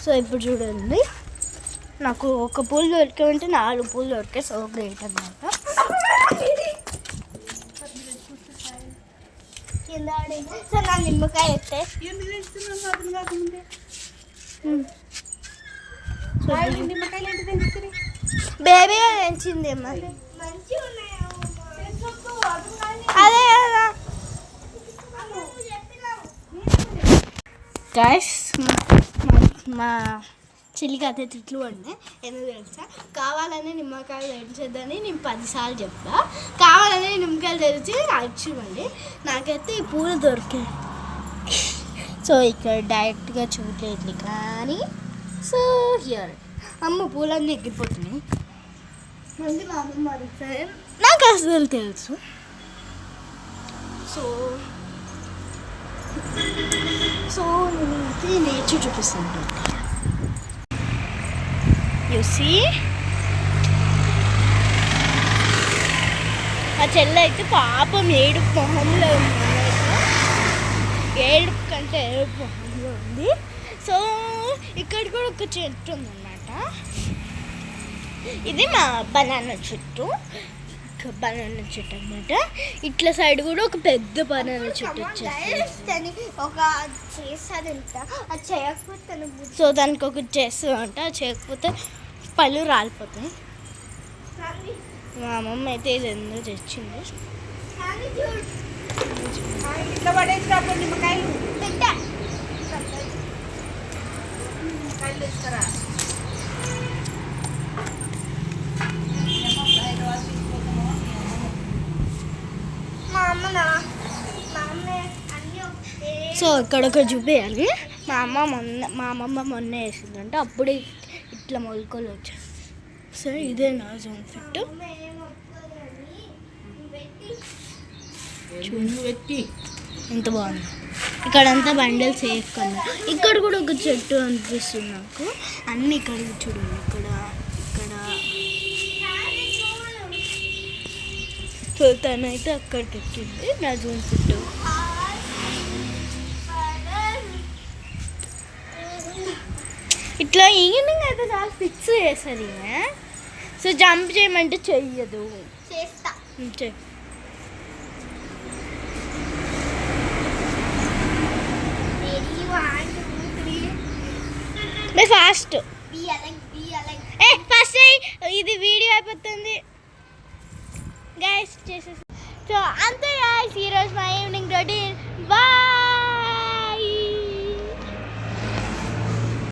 So ఇప్పుడు చూడండి, నాకు ఒక పూలు దొరికామంటే 4 పూలు దొరికాయి. సో గ్రేట్ అన్నమాట. సార్ నా నిమ్మకాయ ఎత్తే బేబీ పెంచింది అదే కదా గైస్. మా చెల్లికి అదే తిట్లు పడినాయి. ఎందుకు తెలుసా? కావాలనే నిమ్మకాయలు తెరిచేద్దని నేను 10 సార్లు చెప్తా. కావాలనే నిమ్మకాయలు తెరిచి ఇచ్చివ్వండి. నాకైతే ఈ పూలు దొరికాయి. సో ఇక్కడ డైరెక్ట్గా చూడలేదు కానీ. సో హియర్ అమ్మ పూలన్నీ ఎగిరిపోతున్నాయి. మళ్ళీ మా అమ్మ అడుగుతాయి, నాకు అసలు తెలుసు. సో నేను నేర్చి చూపిస్తాను. యు సీ ఆ చెల్లి అయితే పాపం ఏడుపు మొహంలో ఉంది. ఏడుపు కంటే ఏడుపు మొహంలో ఉంది. సో ఇక్కడ కూడా ఒక చెట్టు ఉందన్నమాట. ఇది మా బనానా చెట్టు. బనానా చెట్టు అనమాట. ఇట్లా సైడ్ కూడా ఒక పెద్ద బనానా చెట్టు వచ్చేస్తుంది. ఒక చేస్తాడంట, అది చేయకపోతే సో దానికి ఒక చేస్తుందంట. అది చేయకపోతే పళ్ళు రాలిపోతాయి. మా అమ్మమ్మ అయితే ఇది ఎందుకు తెచ్చింది. సో ఇక్కడ ఒక చూపేయాలి. మా అమ్మమ్మ మొన్న వేసిందంటే అప్పుడే ఇట్లా మొలకలు వచ్చాయి. సో ఇదే నా జూమ్ ఫిట్. ఎంత బాగుంది. ఇక్కడంతా బండలు సేఫ్ కన్నా. ఇక్కడ కూడా ఒక చెట్టు అనిపిస్తుంది నాకు. అన్నీ ఇక్కడ చూడండి. ఇక్కడ సో తనైతే అక్కడికి ఎక్కింది నా జూమ్ ఫిట్. ఇట్లా ఈవినింగ్ అయితే చాలా ఫిక్స్ చేస్తుంది. సో జంప్ చేయమంటే చెయ్యదు. చేస్తా ఫాస్ట్ ఫస్ట్ ఇది వీడియో అయిపోతుంది గైస్. చేసేసి సో అంతే గైస్ ఈరోజు మా ఈవినింగ్ రొటీన్. బాయ్.